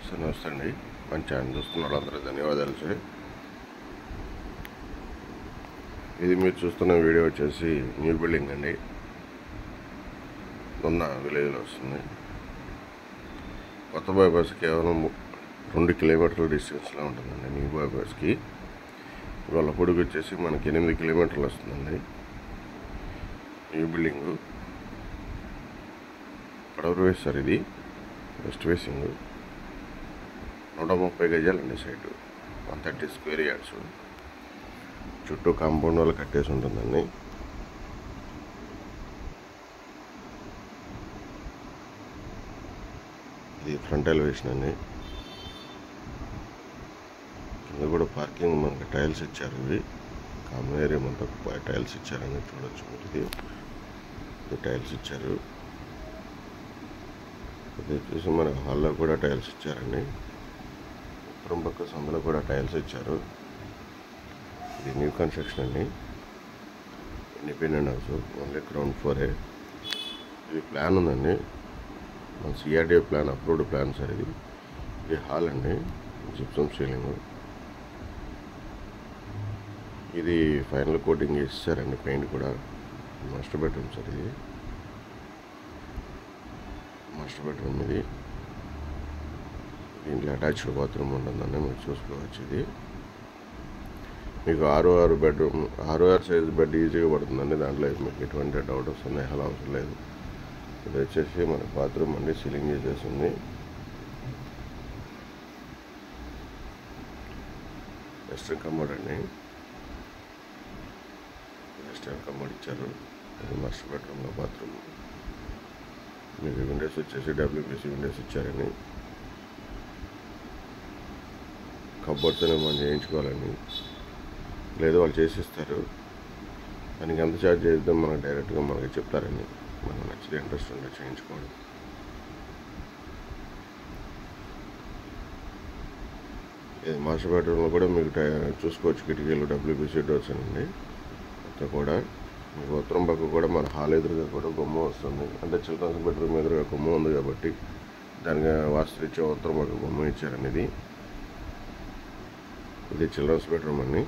Sir నమస్తే అండి. మన ఛానల్ చూస్తున్న వాళ్ళందరూ ధన్యవాదాలు సార్. ఇది మీరు చూస్తున్న వీడియో వచ్చేసి న్యూ బిల్డింగ్ అండి. ఉన్న విలేజ్లో వస్తుంది. కొత్త బైపాస్ కేవలం 2 కిలోమీటర్ల డిస్టెన్స్లో ఉంటుందండి. న్యూ బైపాస్కి వాళ్ళ పొడుగు వచ్చేసి మనకి 8 కిలోమీటర్లు వస్తుందండి. న్యూ బిల్డింగ్ పడవరు వేసి సార్. ఇది వెస్ట్ ఫేసింగ్ 130 గజాలండి. Site 130 square yards. చుట్టూ కాంపౌండ్ వాళ్ళు కట్టేసి ఉంటుందండి. ఇది ఫ్రంట్ ఎలివేషన్ అండి. కింద కూడా పార్కింగ్ మనకి టైల్స్ ఇచ్చారు. ఇవి కామన్ ఏరియా మొత్తం టైల్స్ ఇచ్చారని చూడొచ్చు. ఇది టైల్స్ ఇచ్చారు. ఇది వచ్చేసి మనకి హాల్లో కూడా టైల్స్ ఇచ్చారండి. ఉత్తరం పక్క సందులో కూడా టైల్స్ ఇచ్చారు. ఇది న్యూ కన్స్ట్రక్షన్ అండి. ఇండిపెండెంట్ హౌస్, ఓన్లీ గ్రౌండ్ ఫ్లోరే. ఇది ప్లాన్ ఉందండి. మన సిఆర్డీఏ ప్లాన్, అప్రూవ్డ్ ప్లాన్ సార్. ఇది హాల్ అండి. Gypsum ceiling. ఇది ఫైనల్ కోటింగ్ ఇచ్చారండి. పెయింట్ కూడా. మాస్టర్ బెడ్రూమ్ సార్. ఇది మాస్టర్ బెడ్రూమ్. ఇది దీంట్లో అటాచ్డ్ బాత్రూమ్ ఉంటుందండి. మీరు చూసుకోవచ్చు. ఇది మీకు 6 బెడ్రూమ్ 6 సైజ్ బెడ్ ఈజీగా పడుతుందండి. దాంట్లో మీకు ఎటువంటి డౌట్ వస్తుంది అలా అవసరం లేదు. ఇది వచ్చేసి మన బాత్రూమ్ అండి. సీలింగ్ చేసేసింది. వెస్ట్రన్ కమోడ్ అండి. వెస్ట్రన్ కమోడ్ ఇచ్చారు. ఇది మాస్టర్ బెడ్రూమ్లో బాత్రూమ్. మీకు విండోస్ వచ్చేసి డబ్ల్యూపీసీ విండోస్ ఇచ్చారండి. కబోర్డ్స్ అనేవి మనం చేయించుకోవాలండి. లేదు వాళ్ళు చేసిస్తారు. దానికి ఎంత ఛార్జ్ చేద్దాం మనకు డైరెక్ట్గా మనకి చెప్తారండి. మనం నచ్చితే ఇంట్రెస్ట్ ఉంటే చేయించుకోవడం. ఇది మాస్టర్ బెడ్రూమ్లో కూడా మీకు చూసుకోవచ్చు. కిటికీలు డబ్ల్యూపీసీ డోర్స్ అండి. అంతా కూడా మీకు ఉత్తరం పక్క కూడా మన హాల్ ఎదురుగా కూడా గుమ్మ వస్తుంది. అంటే చిల్డ్రన్స్ బెడ్రూమ్ ఎదురుగా గుమ్మ ఉంది కాబట్టి దానికి వాస్తు ఉత్తరం పక్క గుమ్మ ఇచ్చారండి. ఇది చిల్డ్రన్స్ బెడ్రూమ్ అండి.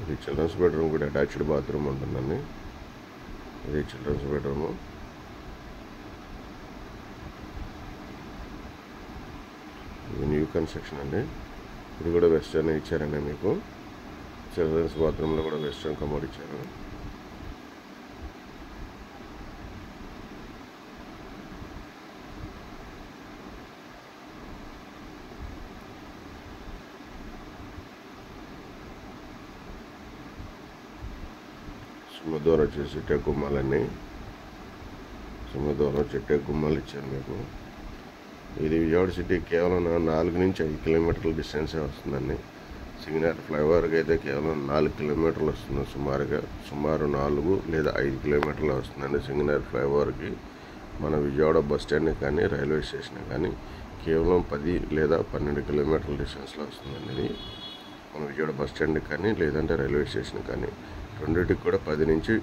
ఇది చిల్డ్రన్స్ బెడ్రూమ్ కూడా అటాచ్డ్ బాత్రూమ్ ఉంటుందండి. ఇది చిల్డ్రన్స్ బెడ్రూమ్. ఇది న్యూ కన్స్ట్రక్షన్ అండి. ఇది కూడా వెస్టర్న్ ఇచ్చారండి. మీకు చిల్డ్రన్స్ బాత్రూంలో కూడా వెస్టర్న్ కమోడ్ ఇచ్చారు. సుమదూరం వచ్చేసి చెట్టే గుమ్మాలన్నీ. సుమదూరం చెట్టే గుమ్మాలు ఇచ్చారు మీకు. ఇది విజయవాడ సిటీ కేవలం 4 నుంచి 5 కిలోమీటర్ల డిస్టెన్సే వస్తుందండి. సింగనగర్ ఫ్లైఓవర్కి అయితే కేవలం 4 కిలోమీటర్లు వస్తుంది. సుమారు 4 లేదా 5 కిలోమీటర్లు వస్తుందండి. సింగనగర్ ఫ్లైఓవర్కి మన విజయవాడ బస్ స్టాండ్ కానీ రైల్వే స్టేషన్ కానీ కేవలం 10 లేదా 12 కిలోమీటర్ల డిస్టెన్స్లో వస్తుందండి. ఇది మన విజయవాడ బస్ స్టాండ్ కానీ లేదంటే రైల్వే స్టేషన్ కానీ రెండింటికి కూడా 10 నుంచి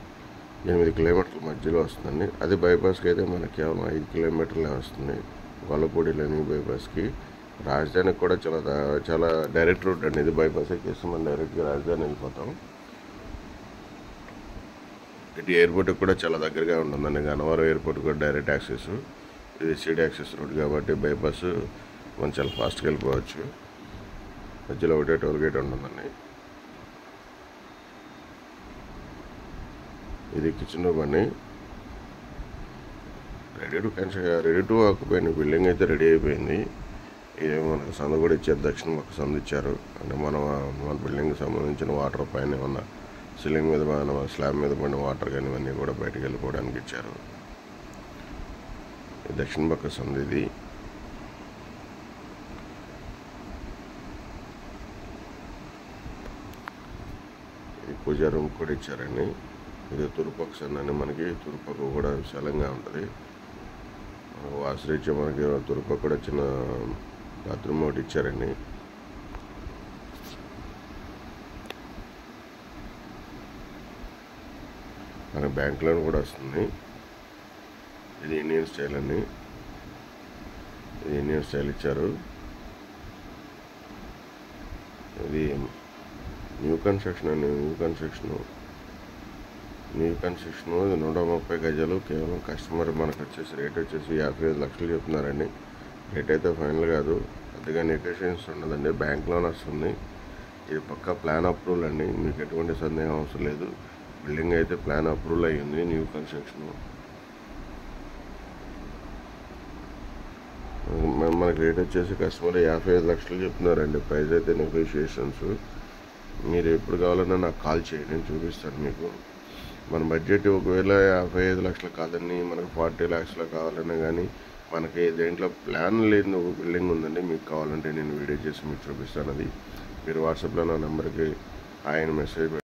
8 కిలోమీటర్ల మధ్యలో వస్తుందండి. అది బైపాస్కి అయితే మనకి కేవలం 5 కిలోమీటర్లే వస్తుంది. గొల్లపూడిలోని బైపాస్కి. రాజధానికి కూడా చాలా డైరెక్ట్ రూట్ అండి. ఇది బైపాస్ ఎక్కేసి మనం డైరెక్ట్గా రాజధాని వెళ్ళిపోతాం. ఇటు ఎయిర్పోర్ట్కి కూడా చాలా దగ్గరగా ఉంటుందండి. గన్నవరం ఎయిర్పోర్ట్ కూడా డైరెక్ట్ యాక్సెస్. ఇది సిటీ యాక్సెస్ రూట్ కాబట్టి బైపాస్ మనం చాలా ఫాస్ట్గా వెళ్ళిపోవచ్చు. మధ్యలో ఒకటే టోల్ గేట్ ఉంటుందండి. ఇది కిచెన్ రూమ్ అండి. రెడీ టు ఆక్యుపై బిల్డింగ్ అయితే రెడీ అయిపోయింది. ఇది మనకు సందు కూడా ఇచ్చారు. దక్షిణం ఒక సందు ఇచ్చారు. అంటే మన బిల్డింగ్కి సంబంధించిన వాటర్ పైన ఏమన్నా సీలింగ్ మీద స్లాబ్ మీద పడిన వాటర్ కానీ ఇవన్నీ కూడా బయటకు వెళ్ళిపోవడానికి ఇచ్చారు. దక్షిణ పక్క సందు ఇది. ఈ పూజా రూమ్ కూడా ఇచ్చారండి. ఇది తూర్పుపక్క సందని. మనకి తూర్పుపక్క కూడా విశాలంగా ఉంటుంది. వాసరీత్యా మనకి తూర్పుపక్క కూడా చిన్న బాత్రూమ్ ఒకటి ఇచ్చారండి. మన బ్యాంక్ లోన్ కూడా వస్తుంది. ఇది ఇండియన్ స్టైల్ అండి. ఇది ఇండియన్ స్టైల్ ఇచ్చారు. ఇది న్యూ కన్స్ట్రక్షన్ అండి. న్యూ కన్స్ట్రక్షన్ 130 గజాలు. కేవలం కస్టమర్ మనకు వచ్చేసి రేట్ వచ్చేసి 55 లక్షలు చెప్తున్నారండి. రేట్ అయితే ఫైనల్ కాదు, పెద్దగా నెగోషియేషన్స్ ఉండదండి. బ్యాంక్ లోన్ వస్తుంది. ఇది పక్కా ప్లాన్ అప్రూవల్ అండి, మీకు ఎటువంటి సందేహం అవసరం లేదు. బిల్డింగ్ అయితే ప్లాన్ అప్రూవల్ అయ్యింది. న్యూ కన్స్ట్రక్షన్ మనకి రేట్ వచ్చేసి కస్టమర్ 55 లక్షలు చెప్తున్నారండి. ప్రైస్ అయితే నెగోషియేషన్స్. మీరు ఎప్పుడు కావాలన్నా నాకు కాల్ చేయండి, నేను చూపిస్తాను మీకు. మన బడ్జెట్ ఒకవేళ 55 లక్షలు కాదండి, మనకు 40 లక్షలు కావాలన్నా కానీ మనకి దేంట్లో ప్లాన్ లేని ఒక బిల్డింగ్ ఉందండి. మీకు కావాలంటే నేను వీడియో చేసి మీకు చూపిస్తాను. అది మీరు వాట్సాప్లో నా నెంబర్కి ఆయన మెసేజ్